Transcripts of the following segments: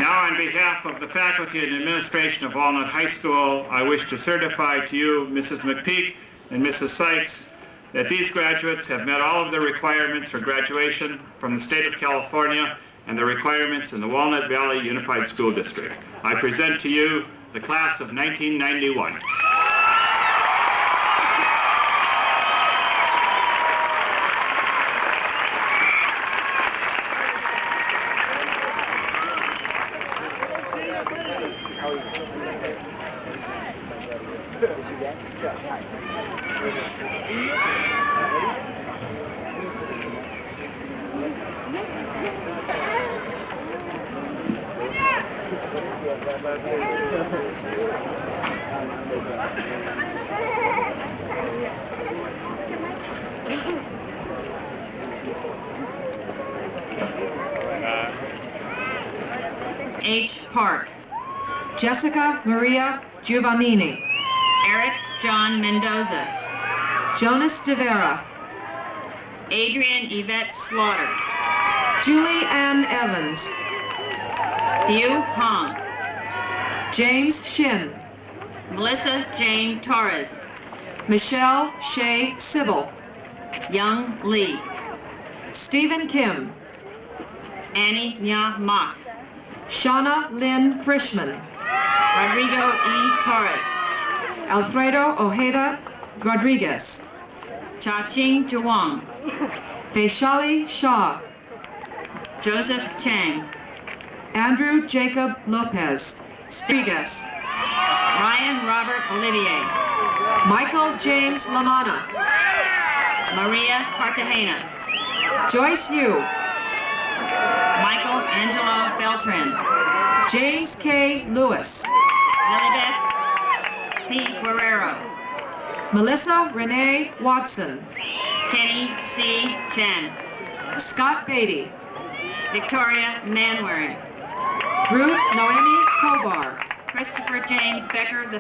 Now, on behalf of the faculty and administration of Walnut High School, I wish to certify to you, Mrs. McPeak and Mrs. Sykes, that these graduates have met all of the requirements for graduation from the state of California and the requirements in the Walnut Valley Unified School District. I present to you the class of 1991. H. Park. Jessica Maria Giovannini. Eric John Mendoza. Jonas De Vera. Adrian Yvette Slaughter. Julie Ann Evans. Liu Hong. James Shin. Melissa Jane Torres. Michelle Shea Sybil. Young Lee. Stephen Kim. Annie Nya Mock. Shauna Lynn Frischman. Rodrigo E. Torres. Alfredo Ojeda Rodriguez. Cha-Ching Jawang. Vaishali Shah. Joseph Chang. Andrew Jacob Lopez. Rodriguez. Ryan Robert Olivier. Michael James Lamana. Maria Cartagena. Joyce Yu. Michael Angelo Beltran. James K. Lewis. Lilibeth P. Guerrero. Melissa Renee Watson. Kenny C. Chen. Scott Beatty. Victoria Manwaring. Ruth Noemi Kobar. Christopher James Becker III.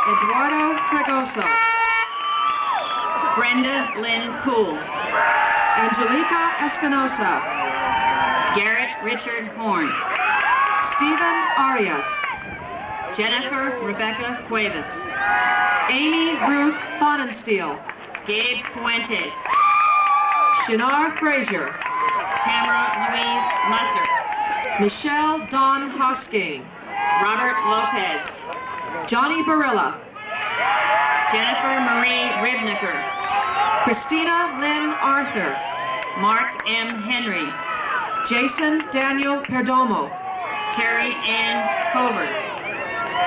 Eduardo Fregoso. Brenda Lynn Poole. Angelica Espinosa. Garrett Richard Horn. Stephen Arias. Jennifer Rebecca Cuevas. Amy Ruth Fonensteel. Gabe Fuentes. Shinar Frazier. Tamara Louise Musser. Michelle Dawn Hosking. Robert Lopez. Johnny Barilla. Jennifer Marie Ribnicker. Christina Lynn Arthur. Mark M. Henry. Jason Daniel Perdomo. Terry Ann Covert.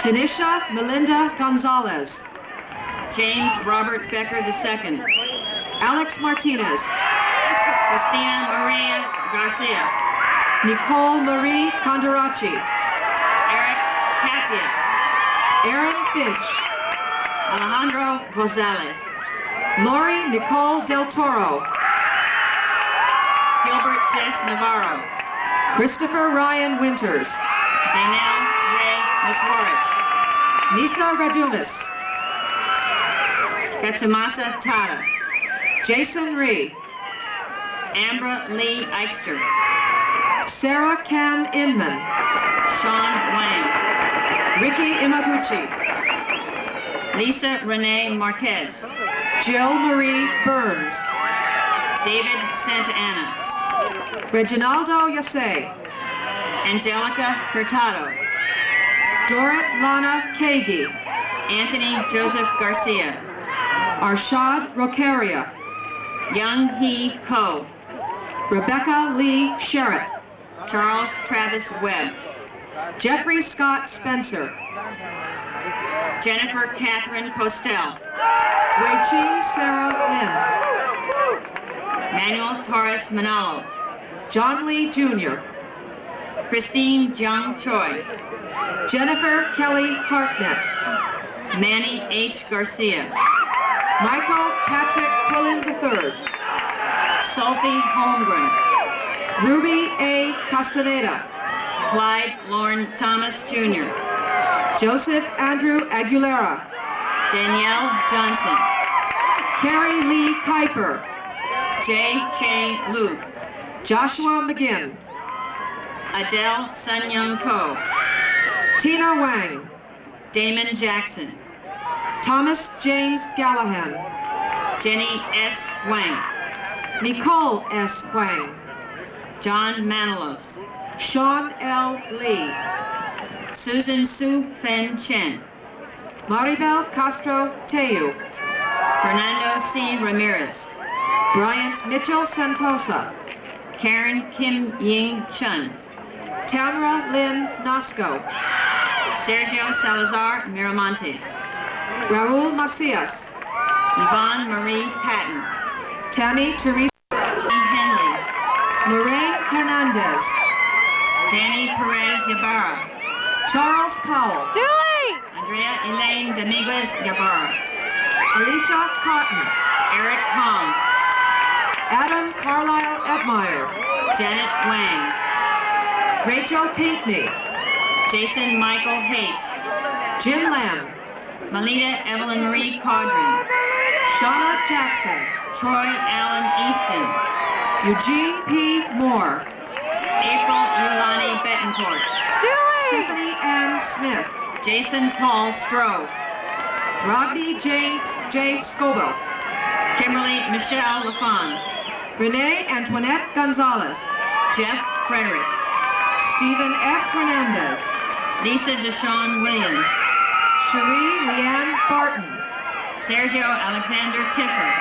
Tanisha Melinda Gonzalez. James Robert Becker II. Alex Martinez. Christina Maria Garcia. Nicole Marie Condoracci. Eric Tapia. Aaron Finch. Alejandro Rosales. Lori Nicole Del Toro. Gilbert Jess Navarro. Christopher Ryan Winters. Danielle Ray Miswarich. Nisa Radumis. Katsumasa Tada. Jason Ree. Ambra Lee Eichster. Sarah Cam Inman. Sean Wang. Ricky Imaguchi. Lisa Renee Marquez. Jill Marie Burns. David Santa Anna. Reginaldo Yase. Angelica Hurtado. Dorit Lana Kagi. Anthony Joseph Garcia. Arshad Rocaria. Young Hee Ko. Rebecca Lee Sherritt. Charles Travis Webb. Jeffrey Scott Spencer. Jennifer Catherine Postel. Wei Ching Sarah Lin. Manuel Torres Manalo. John Lee Jr. Christine Jung Choi. Jennifer Kelly Hartnett. Manny H. Garcia. Michael Patrick Quillen III. Sophie Holmgren. Ruby A. Castaneda. Clyde Lauren Thomas Jr. Joseph Andrew Aguilera. Danielle Johnson. Carrie Lee Kuiper. J. Che Lu. Joshua McGinn. Adele Sun Young Ko, Tina Wang, Damon Jackson, Thomas James Gallahan, Jenny S. Wang, Nicole S. Wang, John Manilos, Sean L. Lee, Susan Su Fen Chen, Maribel Castro Teu, Fernando C. Ramirez, Bryant Mitchell Santosa, Karen Kim Ying Chun, Tamara Lynn Nasco, Sergio Salazar Miramontes, Raul Macias, Yvonne Marie Patton, Tammy Teresa Henley, Lorraine Hernandez, Danny Perez Ybarra, Charles Powell, Julie! Andrea Elaine Dominguez Ybarra, Alicia Cotton, Eric Hong, Adam Carlisle Edmeyer, Janet Wang, Rachel Pinkney, Jason Michael Haight, Jim Lamb, Melita Evelyn Marie Caudron, Shauna Jackson, Troy Allen Easton, Eugene P. Moore, April Yulani Betancourt, Julie! Stephanie Ann Smith, Jason Paul Stroh, Rodney James J. Scobell, Kimberly Michelle LaFon, Renee Antoinette Gonzalez, Jeff Frederick, Stephen F. Hernandez, Lisa Deshawn Williams, Cherie Leanne Barton, Sergio Alexander Tiffer,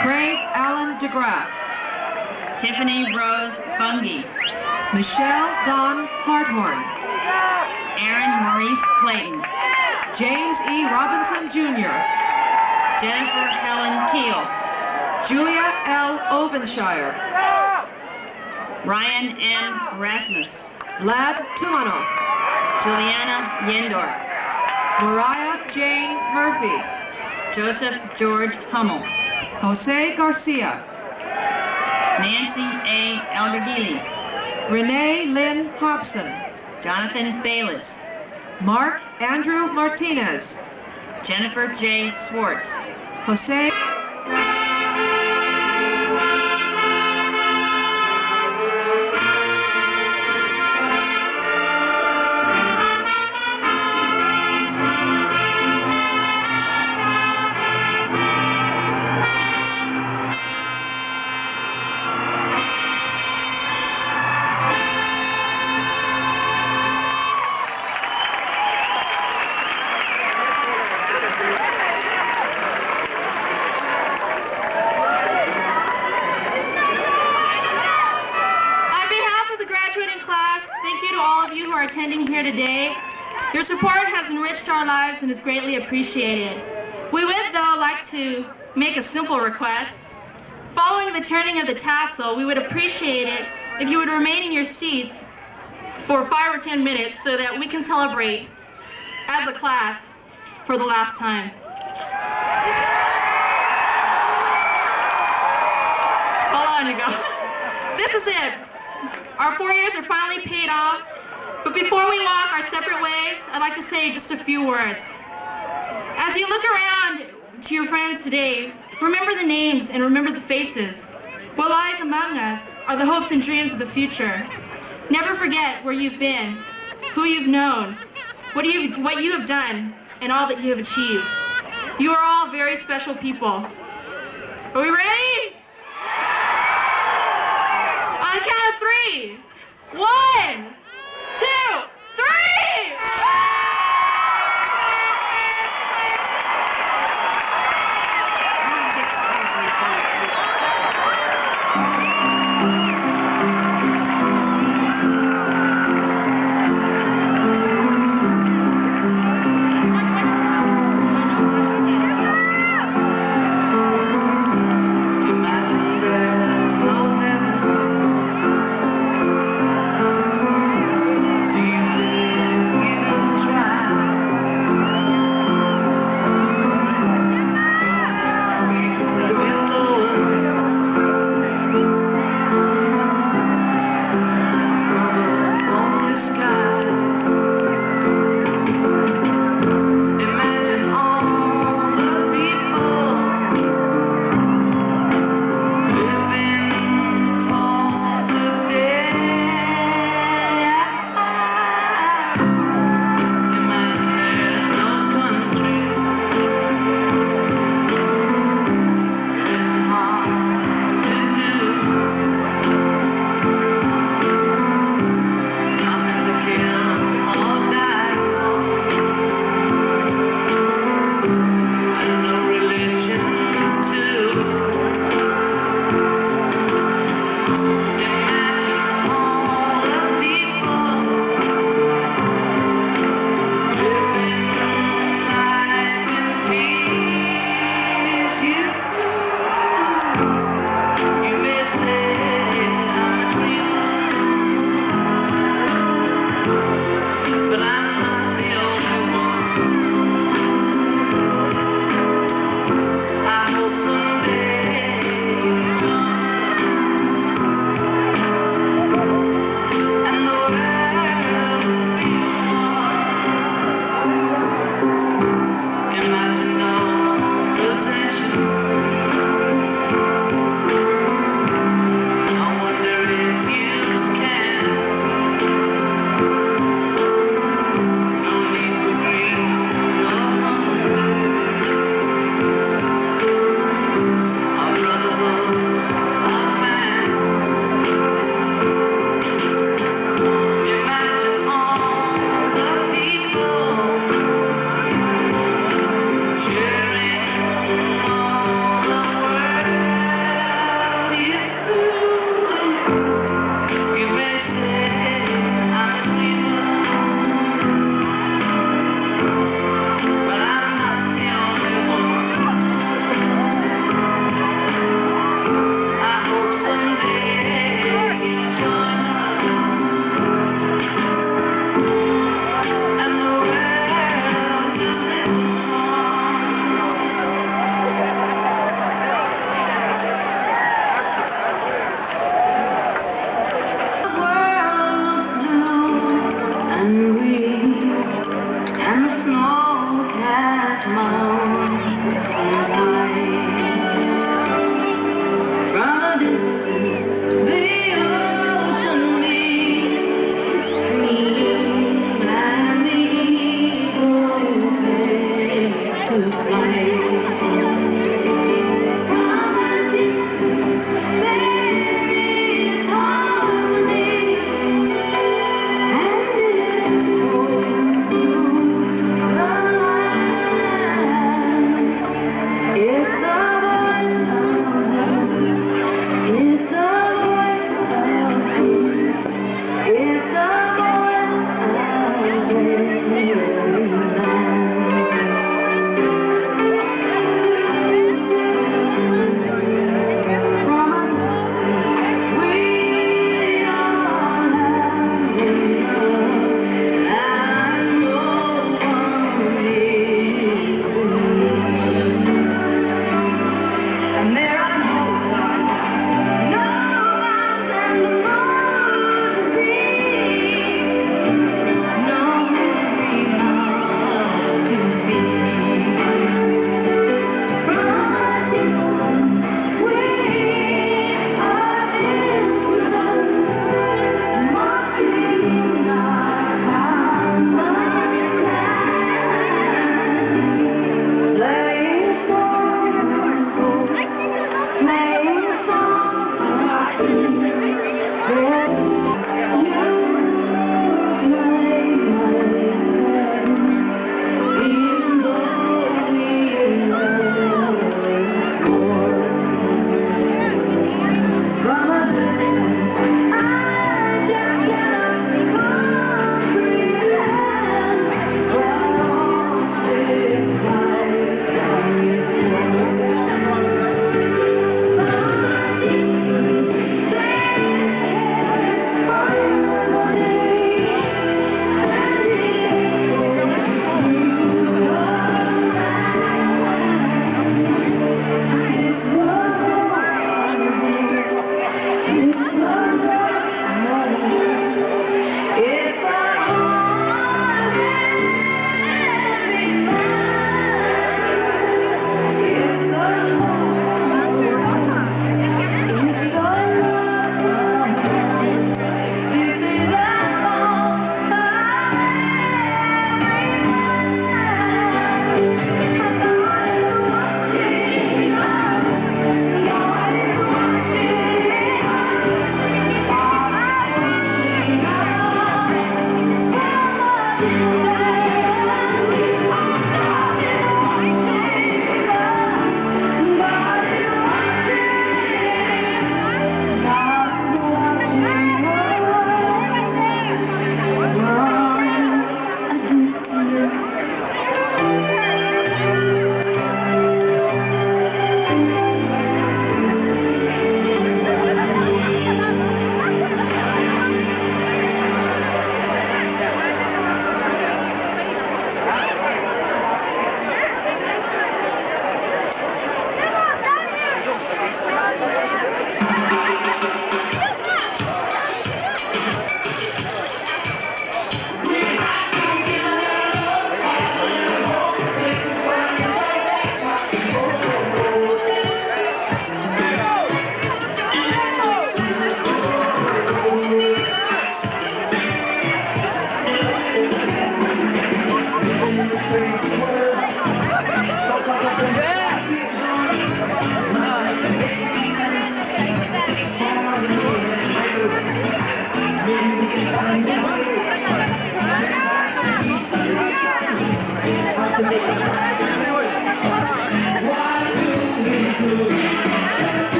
Craig Allen DeGraff, Tiffany Rose Bungie, Michelle Dawn Harthorn, Aaron Maurice Clayton, James E. Robinson Jr., Jennifer Helen Keel, Julia L. Ovenshire, Ryan N. Rasmus, Lad Tumanoff, Juliana Yendor, Mariah Jane Murphy, Joseph George Hummel, Jose Garcia, Nancy A. Albergili, Renee Lynn Hobson, Jonathan Bayless, Mark Andrew Martinez, Jennifer J. Swartz, Jose On behalf of the graduating class, thank you to all of you who are attending here today. Your support has enriched our lives and is greatly appreciated. We would, though, like to make a simple request. Following the turning of the tassel, we would appreciate it if you would remain in your seats for 5 or 10 minutes so that we can celebrate as a class for the last time. Hold on, you go. This is it. Our 4 years are finally paid off. But before we walk our separate ways, I'd like to say just a few words. As you look around to your friends today, remember the names and remember the faces. What lies among us are the hopes and dreams of the future. Never forget where you've been, who you've known, what you have done, and all that you have achieved. You are all very special people. Are we ready? On the count of 3. 1, 2, 3!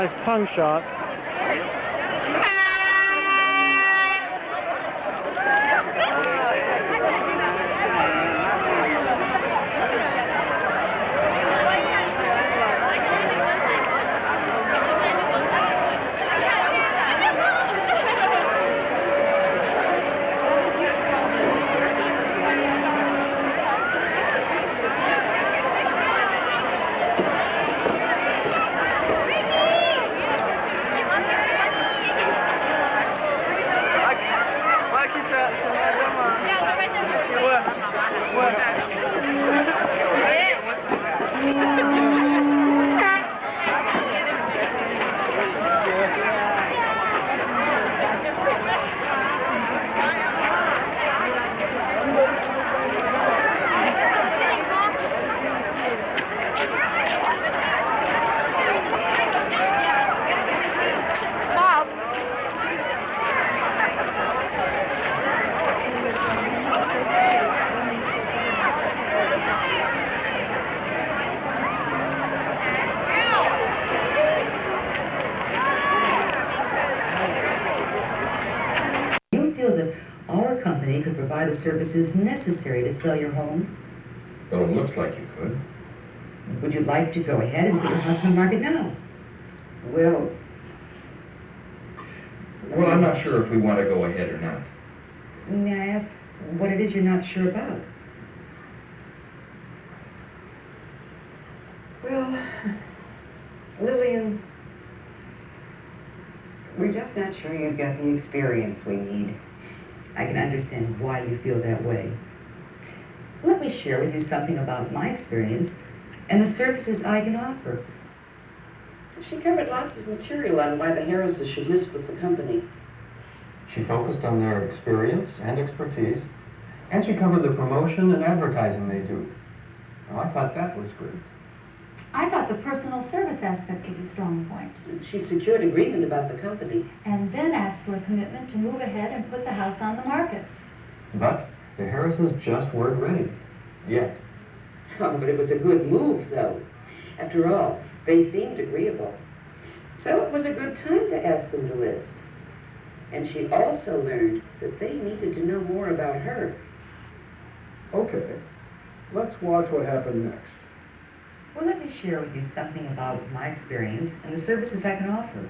nice tongue shot. Could provide the services necessary to sell your home. Well, it looks like you could. Would you like to go ahead and put your house on the market now? Well, I'm not sure if we want to go ahead or not. May I ask what it is you're not sure about? Well, Lillian, we're just not sure you've got the experience we need. I can understand why you feel that way. Let me share with you something about my experience and the services I can offer. She covered lots of material on why the Harrises should list with the company. She focused on their experience and expertise, and she covered the promotion and advertising they do. Well, I thought that was good. I thought the personal service aspect was a strong point. She secured agreement about the company. And then asked for a commitment to move ahead and put the house on the market. But the Harrises just weren't ready. Yet. Oh, but it was a good move, though. After all, they seemed agreeable. So it was a good time to ask them to list. And she also learned that they needed to know more about her. Okay, let's watch what happened next. Well, let me share with you something about my experience and the services I can offer.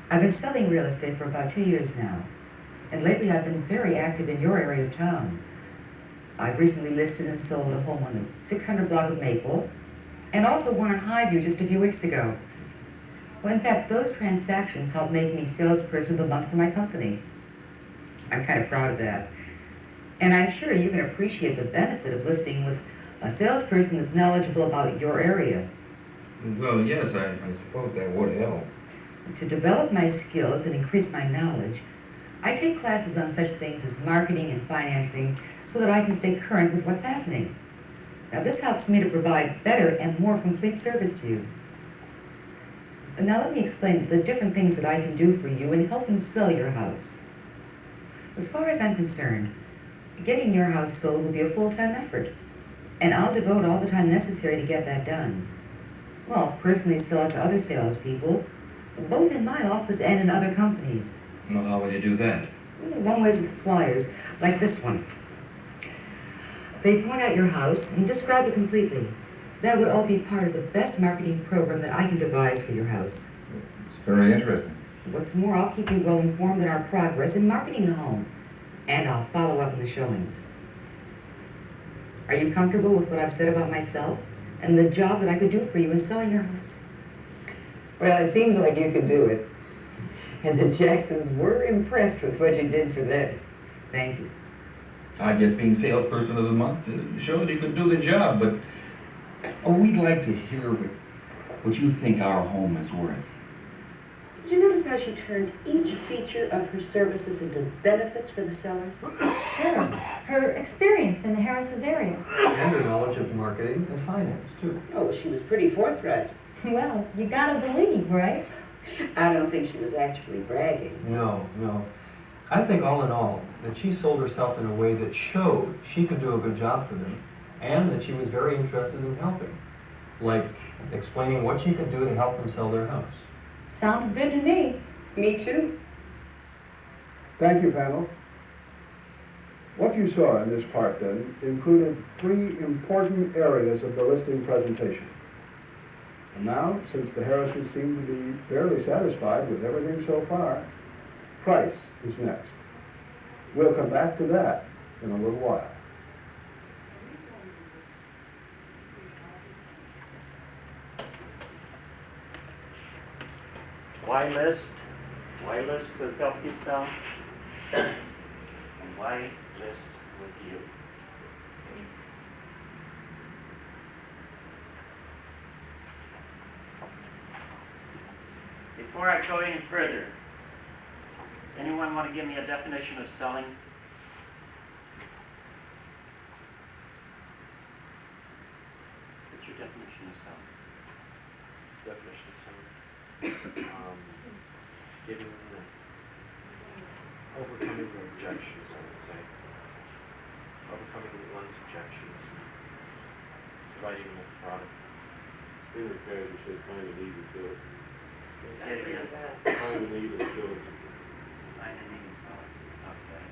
I've been selling real estate for about 2 years now, and lately I've been very active in your area of town. I've recently listed and sold a home on the 600 block of Maple, and also one on Highview just a few weeks ago. Well, in fact, those transactions helped make me salesperson of the month for my company. I'm kind of proud of that. And I'm sure you can appreciate the benefit of listing with a salesperson that's knowledgeable about your area. Well, yes, I suppose that would help. To develop my skills and increase my knowledge, I take classes on such things as marketing and financing so that I can stay current with what's happening. Now, this helps me to provide better and more complete service to you. And now let me explain the different things that I can do for you in helping sell your house. As far as I'm concerned, getting your house sold will be a full-time effort, and I'll devote all the time necessary to get that done. Well, I'll personally sell it to other salespeople, both in my office and in other companies. Well, how would you do that? One way is with flyers, like this one. They point out your house and describe it completely. That would all be part of the best marketing program that I can devise for your house. It's very interesting. What's more, I'll keep you well informed in our progress in marketing the home, and I'll follow up in the showings. Are you comfortable with what I've said about myself and the job that I could do for you in selling your house? Well, it seems like you could do it. And the Jacksons were impressed with what you did for them. Thank you. I guess being salesperson of the month shows you could do the job, but we'd like to hear what you think our home is worth. Did you notice how she turned each feature of her services into benefits for the sellers? Sure. Her experience in the Harris's area. And her knowledge of marketing and finance, too. Oh, she was pretty forthright. Well, you gotta believe, right? I don't think she was actually bragging. No. I think all in all, that she sold herself in a way that showed she could do a good job for them, and that she was very interested in helping. Like explaining what she could do to help them sell their house. Sounded good to me. Me too. Thank you, panel. What you saw in this part, then, included 3 important areas of the listing presentation. And now, since the Harrisons seem to be fairly satisfied with everything so far, price is next. We'll come back to that in a little while. Why list? Why list with help you sell? And why list with you? Before I go any further, does anyone want to give me a definition of selling? What's your definition of selling? Definition of selling. Giving, overcoming the objections, I would say. Overcoming one's objections. Providing them with product. In repair, you should find a need and fill it. Say it again. Find a need and fill it. Find a need. Okay.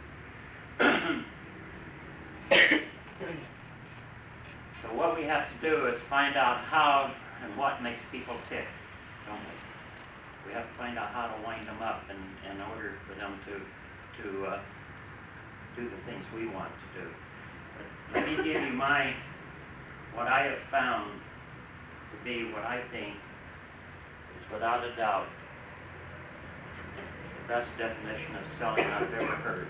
So what we have to do is find out how and what makes people tick, don't we? We have to find out how to wind them up in order for them to do the things we want to do. But let me give you what I have found to be what I think is without a doubt the best definition of selling I've ever heard.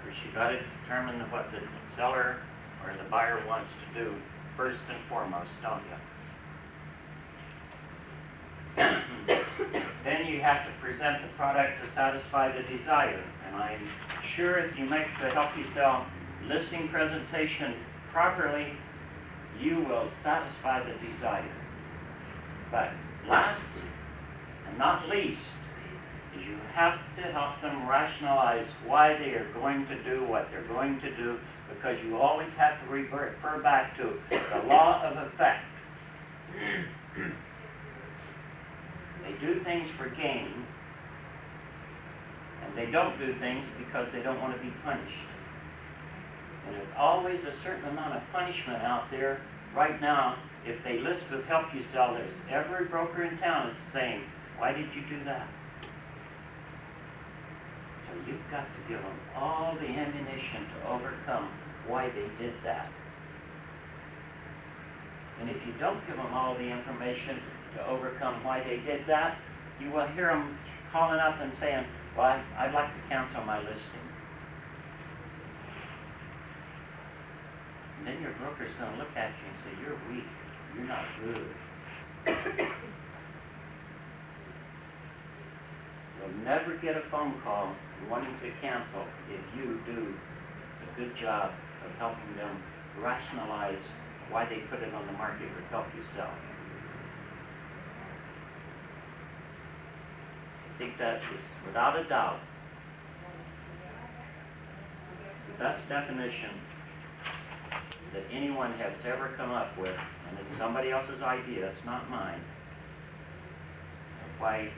Because you got to determine what the seller or the buyer wants to do first and foremost, don't you? Then you have to present the product to satisfy the desire. And I'm sure if you make the Help You Sell listing presentation properly, you will satisfy the desire. But last and not least is you have to help them rationalize why they are going to do what they're going to do, because you always have to refer back to the law of effect. They do things for gain, and they don't do things because they don't want to be punished. And there's always a certain amount of punishment out there. Right now, if they list with Help You Sell, there's every broker in town is saying, why did you do that? So you've got to give them all the ammunition to overcome why they did that. And if you don't give them all the information to overcome why they did that, you will hear them calling up and saying, well, I'd like to cancel my listing. And then your broker's going to look at you and say, you're weak, you're not good. You'll never get a phone call wanting to cancel if you do a good job of helping them rationalize why they put it on the market with Help You Sell. I think that is, without a doubt, the best definition that anyone has ever come up with, and it's somebody else's idea, it's not mine, of why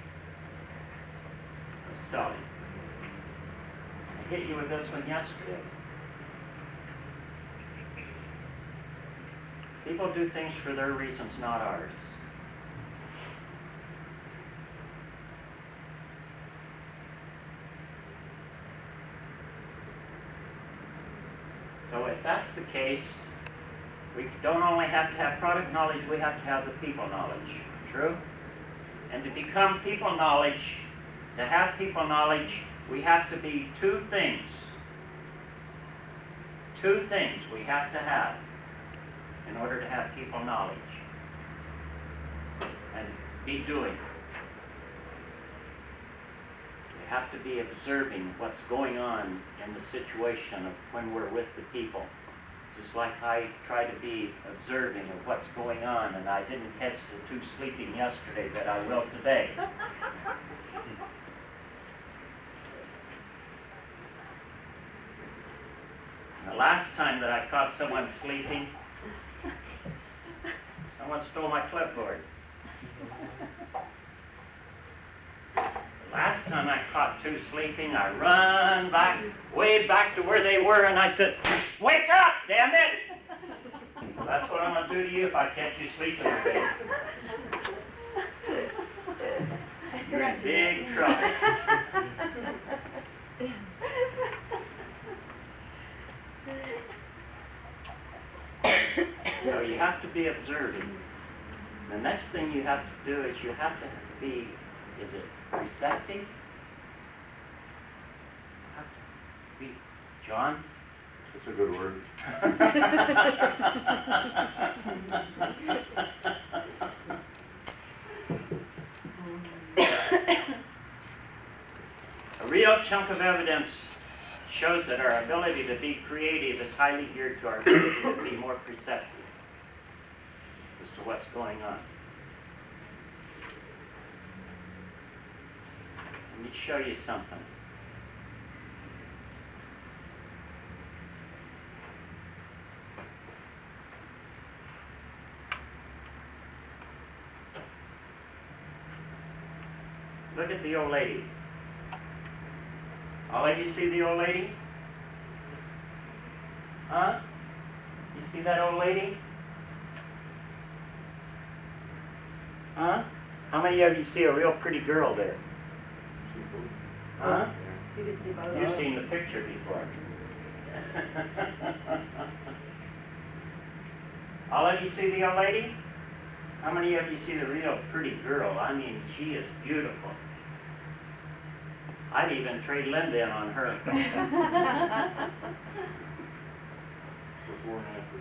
of selling. I hit you with this one yesterday. People do things for their reasons, not ours. So if that's the case, we don't only have to have product knowledge, we have to have the people knowledge. True? And to become people knowledge, to have people knowledge, we have to be two things. Two things we have to have in order to have people knowledge and be doing. We have to be observing what's going on in the situation of when we're with the people. Just like I try to be observing of what's going on, and I didn't catch the two sleeping yesterday, but I will today. The last time that I caught someone sleeping, someone stole my clipboard. Last time I caught two sleeping, I run back, way back to where they were, and I said, wake up, damn it! So that's what I'm gonna do to you if I catch you sleeping today. You're in big trouble. So you have to be observing. The next thing you have to do is you have to be, is it receptive? Have to be, John? That's a good word. A real chunk of evidence shows that our ability to be creative is highly geared to our ability to be more perceptive as to what's going on. Let me show you something. Look at the old lady. All of you see the old lady? Huh? You see that old lady? Huh? How many of you see a real pretty girl there? Huh? You can see both. You've seen the picture before. All of you see the old lady? How many of you see the real pretty girl? I mean, she is beautiful. I'd even trade Linda in on her. Before and after.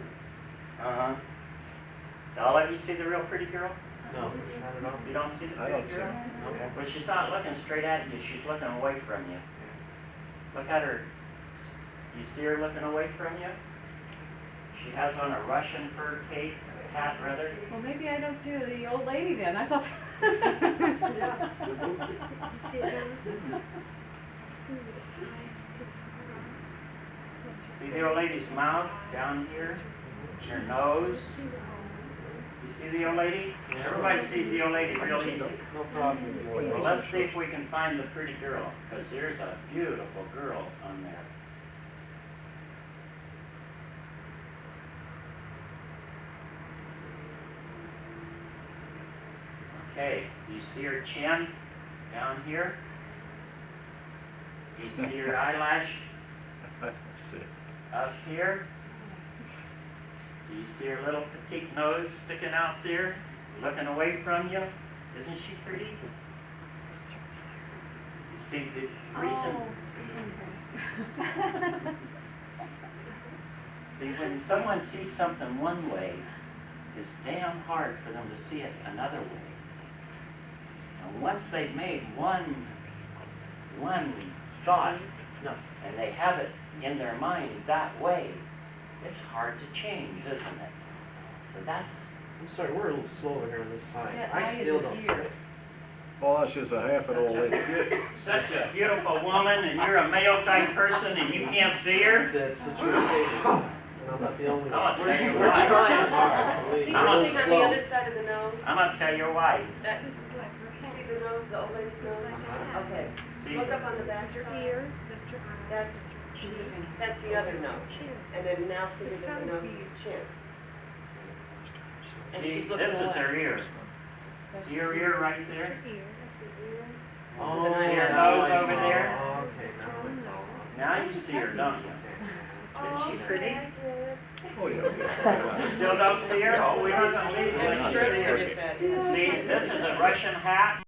Uh-huh. All of you see the real pretty girl? No, not at all. You don't see the I pretty don't see girl? it. Okay. Well, she's not looking straight at you. She's looking away from you. Look at her. You see her looking away from you? She has on a Russian fur cape, hat rather. Well, maybe I don't see the old lady then. I thought. See the old lady's mouth down here? Her nose? You see the old lady? Everybody sees the old lady real easy. No problem. Well, let's see if we can find the pretty girl, because there's a beautiful girl on there. Okay, do you see her chin down here? Do you see her eyelash up here? Do you see her little petite nose sticking out there, looking away from you? Isn't she pretty? You see the reason? See, when someone sees something one way, it's damn hard for them to see it another way. And once they've made one thought, and they have it in their mind that way, it's hard to change, isn't it? So that's... I'm sorry, we're a little slower here on this side. Yeah, I still don't see it. Well, that's just a half an old lady. Such a beautiful woman, and you're a male type person, and you can't see her? That's a true statement. And I'm not the only one. I'm gonna tell you We're why. trying hard. Believe me, I'm we're a on little slow. side of the nose? I'm gonna tell you why. See the nose, the old lady's nose? Okay. See, Look up on the back side. That's the other nose. And then now figure that the nose is the chin. And see, she's looking this is away. her ear. See her ear right there? Oh, See her now nose I over follow. there? Okay, now I follow. Now you see her, don't you? Isn't she pretty? Oh, yeah. Still don't see her? Oh, we're not gonna leave And her. it's straight to get that. See, this is a Russian hat.